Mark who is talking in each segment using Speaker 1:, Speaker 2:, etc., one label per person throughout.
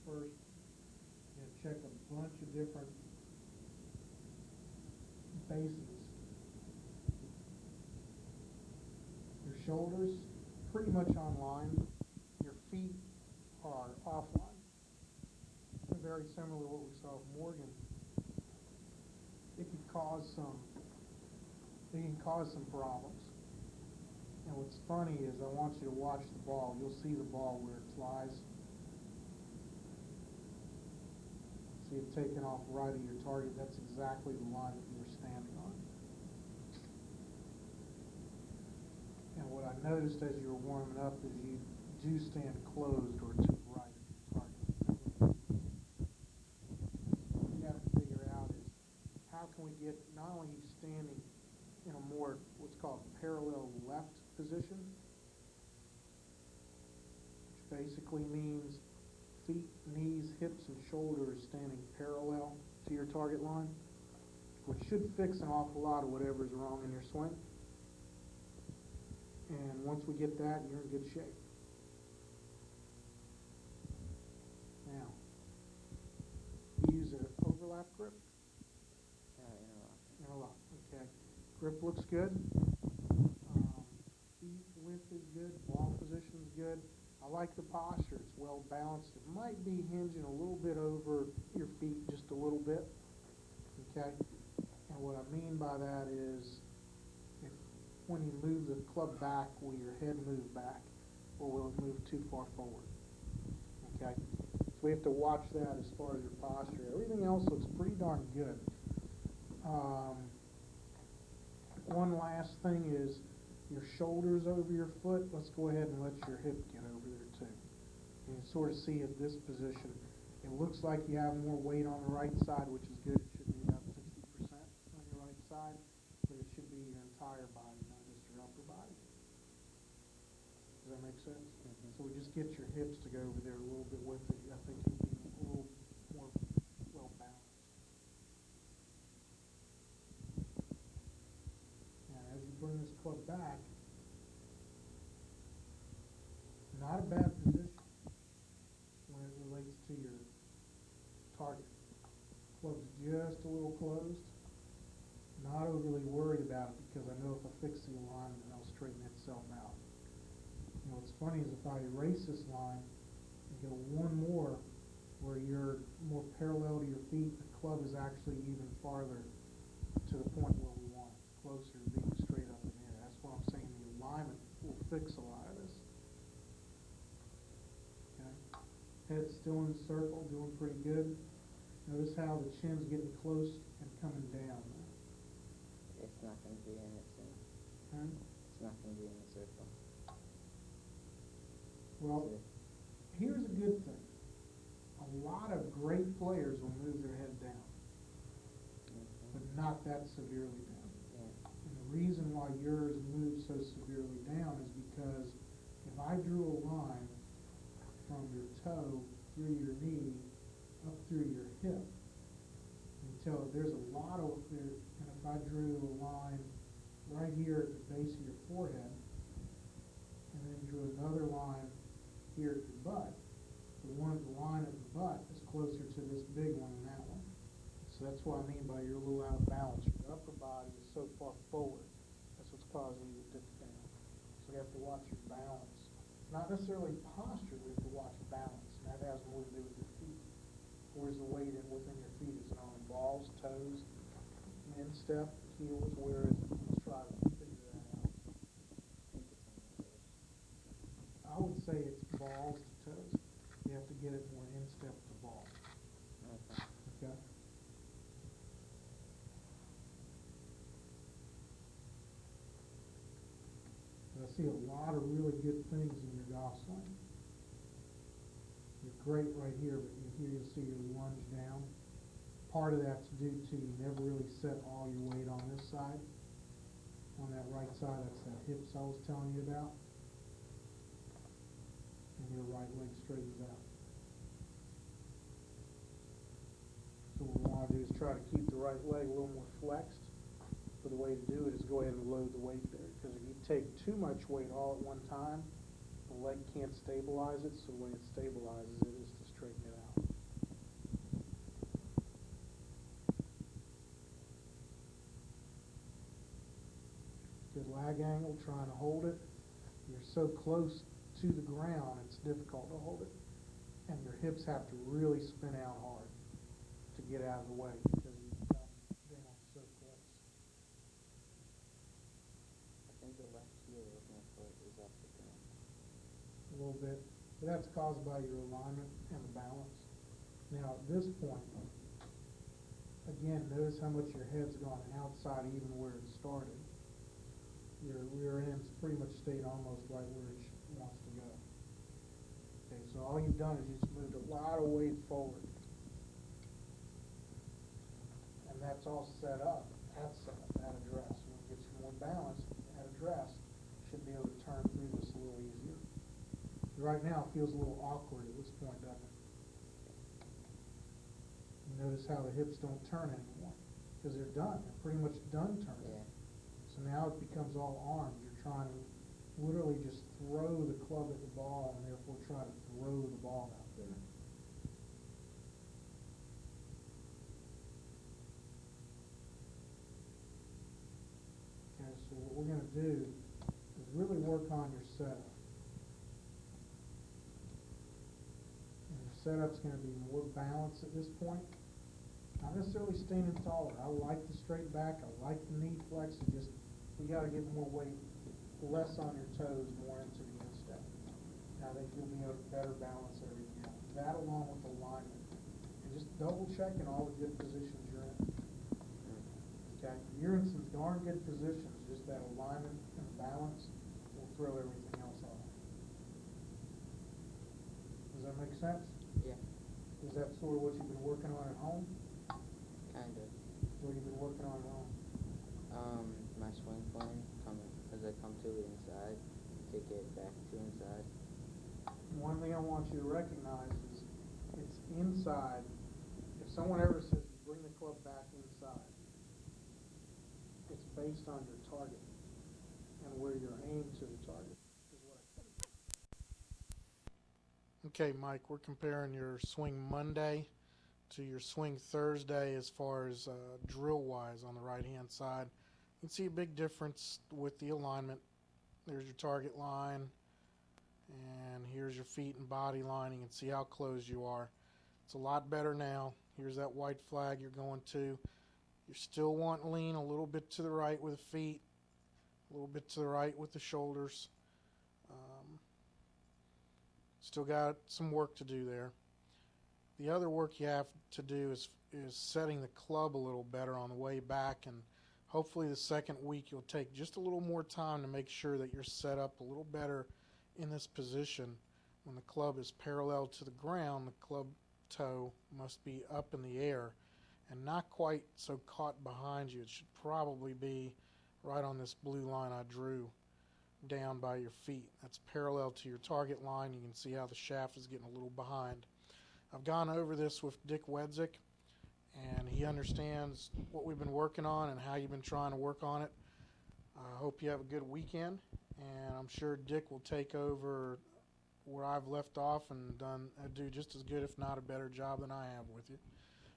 Speaker 1: first, check a bunch of different bases. Your shoulders, pretty much online. Your feet are offline. Very similar to what we saw with Morgan. It can cause some problems. And what's funny is I want you to watch the ball. You'll see the ball where it flies. See it taken off right of your target. That's exactly the line that you were standing on. And what I noticed as you were warming up is you do stand closed or to the right of your target. So what we have to figure out is how can we get not only you standing in a more what's called parallel left position, which basically means feet, knees, hips, and shoulders standing parallel to your target line, which should fix an awful lot of whatever's wrong in your swing. And once we get that, you're in good shape. Now, use an overlap grip. Interlock. Okay. Grip looks good. Feet width is good. Ball position is good. I like the posture. It's well balanced. It might be hinging a little bit over your feet, just a little bit. Okay. And what I mean by that is, if when you move the club back, will your head move back, or will it move too far forward? Okay. So we have to watch that as far as your posture. Everything else looks pretty darn good. One last thing is your shoulders over your foot. Let's go ahead and let your hip get over there too. You can sort of see at this position, it looks like you have more weight on the right side, which is good. It should be about 60% on your right side, but it should be your entire body, not just your upper body. Does that make sense? Mm-hmm. So we just get your hips to go over there a little bit with it. I think you'll be a little more well balanced. As you bring this club back, not a bad position when it relates to your target. Club's just a little closed. Not overly worried about it because I know if I fix the alignment, it'll straighten itself out. You know, what's funny is if I erase this line and go one more where you're more parallel to your feet, the club is actually even farther to the point where we want it, closer to being straight up in the air. That's why I'm saying the alignment will fix a lot of this. Okay. Head's still in the circle, doing pretty good. Notice how the chin's getting close and coming down.
Speaker 2: It's not going to be in it soon.
Speaker 1: Huh?
Speaker 2: It's not going to be in the circle.
Speaker 1: Well, here's a good thing. A lot of great players will move their head down, but not that severely down.
Speaker 2: Yeah.
Speaker 1: And the reason why yours moves so severely down is because if I drew a line from your toe through your knee up through your hip, until there's a lot of there, and if I drew a line right here at the base of your forehead, and then drew another line here at your butt, the one at the line at the butt is closer to this big one than that one. So that's what I mean by you're a little out of balance. Your upper body is so far forward. That's what's causing you to dip down. So you have to watch your balance. Not necessarily posture, but you have to watch balance. And that has more to do with your feet. Where's the weight within your feet? Is it on the balls, toes, instep, heels? Where is it? Let's try to figure that out. I would say it's balls to toes. You have to get it more instep to ball.
Speaker 2: Okay.
Speaker 1: Okay? I see a lot of really good things in your golf swing. You're great right here, but here you'll see your lunge down. Part of that's due to you never really set all your weight on this side. On that right side, that's that hips I was telling you about. And your right leg straightens out. So what we want to do is try to keep the right leg a little more flexed. But the way to do it is go ahead and load the weight there. Because if you take too much weight all at one time, the leg can't stabilize it. So the way it stabilizes it is to straighten it out. good lag angle trying to hold it. You're so close to the ground, it's difficult to hold it. And your hips have to really spin out hard to get out of the way because you've come down so close.
Speaker 2: I think the left heel of my foot is off the ground.
Speaker 1: A little bit, but that's caused by your alignment and the balance. Now at this point, again, notice how much your head's gone outside even where it started. Your rear end's pretty much stayed almost right where it wants to go. Okay, so all you've done is you just moved a lot of weight forward. And that's all set up, at address. When it gets more balanced, at address, should be able to turn through this a little easier. Right now, it feels a little awkward at this point, doesn't it? You notice how the hips don't turn anymore, because they're done. They're pretty much done turning.
Speaker 2: Yeah.
Speaker 1: So now it becomes all arms. You're trying to literally just throw the club at the ball, and therefore try to throw the ball out there. Okay, so what we're going to do is really work on your setup. And your setup's going to be more balanced at this point. Not necessarily standing taller. I like the straight back. I like the knee flex. It just, we got to get more weight, less on your toes, more into the instep. I think you'll be able to better balance everything out. That along with alignment. And just double checking all the good positions you're in. Okay? You're in some darn good positions. Just that alignment and balance will throw everything else off. Does that make sense?
Speaker 2: Yeah.
Speaker 1: Is that sort of what you've been working on at home?
Speaker 2: Kind of.
Speaker 1: What have you been working on at home?
Speaker 2: My swing plane, as I come to the inside, to get back to inside.
Speaker 1: One thing I want you to recognize is it's inside. If someone ever says you bring the club back inside, it's based on your target and where you're aimed to the target. Is what I think. Okay, Mike, we're comparing your swing Monday to your swing Thursday as far as drill-wise on the right-hand side. You can see a big difference with the alignment. There's your target line, and here's your feet and body line. You can see how close you are. It's a lot better now. Here's that white flag you're going to. You still want to lean a little bit to the right with the feet, a little bit to the right with the shoulders. Still got some work to do there. The other work you have to do is setting the club a little better on the way back, and hopefully the second week you'll take just a little more time to make sure that you're set up a little better in this position. When the club is parallel to the ground, the club toe must be up in the air and not quite so caught behind you. It should probably be right on this blue line I drew down by your feet. That's parallel to your target line. You can see how the shaft is getting a little behind. I've gone over this with Dick Wedzik, and he understands what we've been working on and how you've been trying to work on it. I hope you have a good weekend, and I'm sure Dick will take over where I've left off and do just as good, if not a better job than I have with you.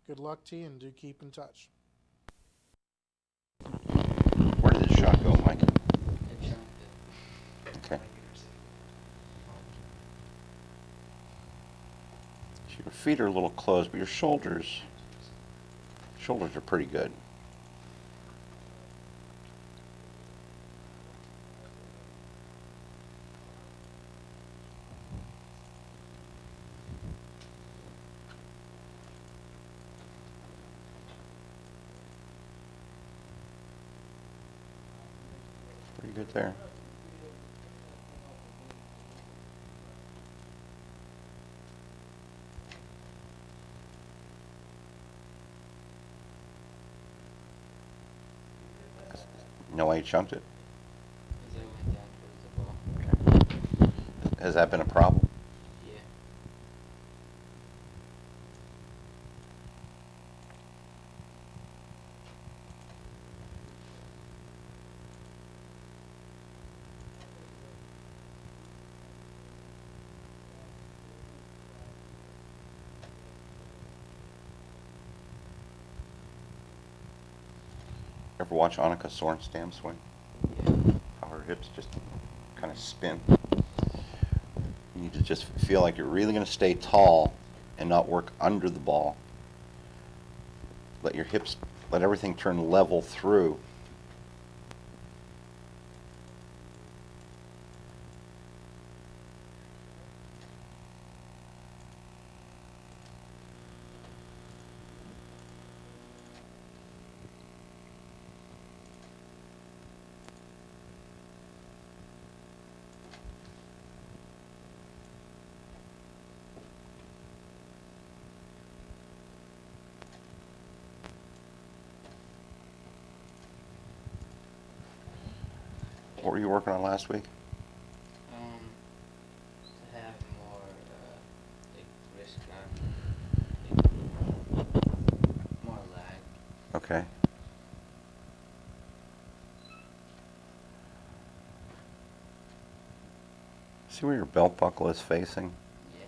Speaker 1: Good luck to you, and do keep in touch.
Speaker 3: Where did this shot go, Mike? Okay. So your feet are a little closed, but your shoulders are pretty good. Pretty good there. Know why you chunked it?
Speaker 2: Because I went down towards the ball.
Speaker 3: Okay. Has that been a problem?
Speaker 2: Yeah.
Speaker 3: Ever watch Annika Sorenstam swing?
Speaker 2: Yeah.
Speaker 3: hips just kind of spin. You need to just feel like you're really going to stay tall and not work under the ball. Let your hips, let everything turn level through. What were you working on last week?
Speaker 2: To have more, like, wrist like, more lag.
Speaker 3: Okay. See where your belt buckle is facing?
Speaker 2: Yeah.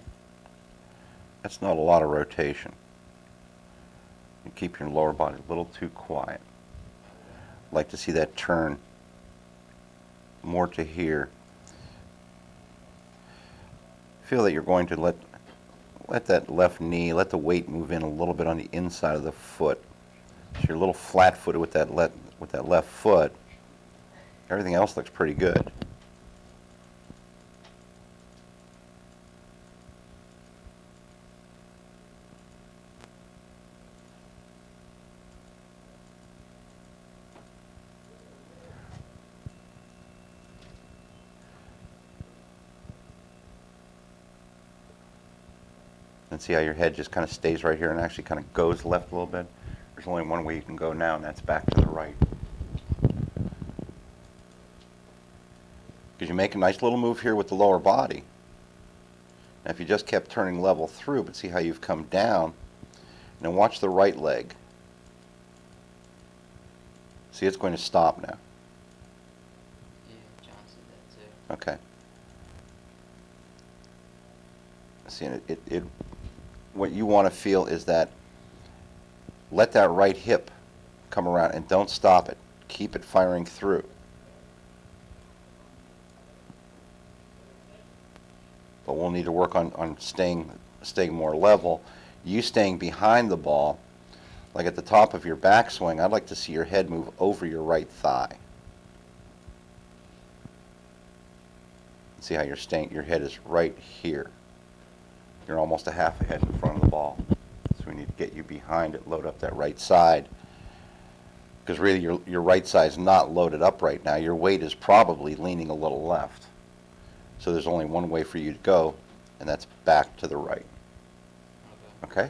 Speaker 3: That's not a lot of rotation. You keep your lower body a little too quiet. I'd like to see that turn more to here. Feel that you're going to let that left knee, let the weight move in a little bit on the inside of the foot. So you're a little flat-footed with that left foot. Everything else looks pretty good. And see how your head just kind of stays right here and actually kind of goes left a little bit? There's only one way you can go now, and that's back to the right. Because you make a nice little move here with the lower body. Now if you just kept turning level through, but see how you've come down, now watch the right leg. See, it's going to stop now.
Speaker 2: Yeah, John said that too.
Speaker 3: Okay. See, and what you want to feel is that let that right hip come around and don't stop it. Keep it firing through. But we'll need to work on staying more level. You staying behind the ball, like at the top of your backswing, I'd like to see your head move over your right thigh. See how your head is right here. You're almost a half a head in front of the ball. So we need to get you behind it, load up that right side. Because really your right side is not loaded up right now. Your weight is probably leaning a little left. So there's only one way for you to go, and that's back to the right.
Speaker 2: Okay.
Speaker 3: Okay?